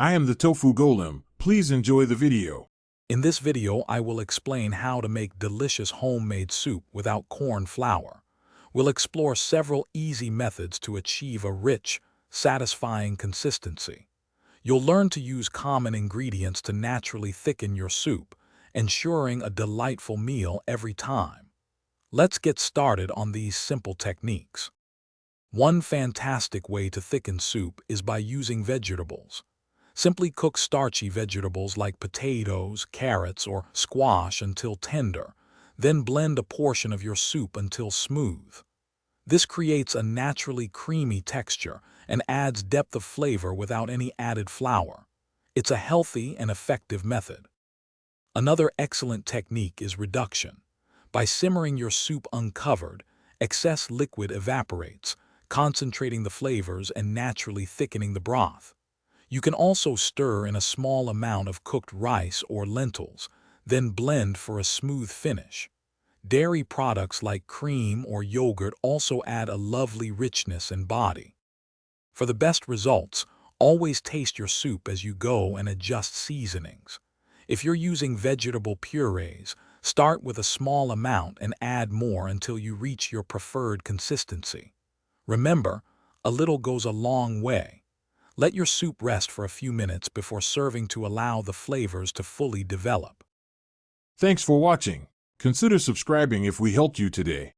I am the Tofu Golem. Please enjoy the video. In this video, I will explain how to make delicious homemade soup without corn flour. We'll explore several easy methods to achieve a rich, satisfying consistency. You'll learn to use common ingredients to naturally thicken your soup, ensuring a delightful meal every time. Let's get started on these simple techniques. One fantastic way to thicken soup is by using vegetables. Simply cook starchy vegetables like potatoes, carrots, or squash until tender, then blend a portion of your soup until smooth. This creates a naturally creamy texture and adds depth of flavor without any added flour. It's a healthy and effective method. Another excellent technique is reduction. By simmering your soup uncovered, excess liquid evaporates, concentrating the flavors and naturally thickening the broth. You can also stir in a small amount of cooked rice or lentils, then blend for a smooth finish. Dairy products like cream or yogurt also add a lovely richness and body. For the best results, always taste your soup as you go and adjust seasonings. If you're using vegetable purees, start with a small amount and add more until you reach your preferred consistency. Remember, a little goes a long way. Let your soup rest for a few minutes before serving to allow the flavors to fully develop. Thanks for watching. Consider subscribing if we helped you today.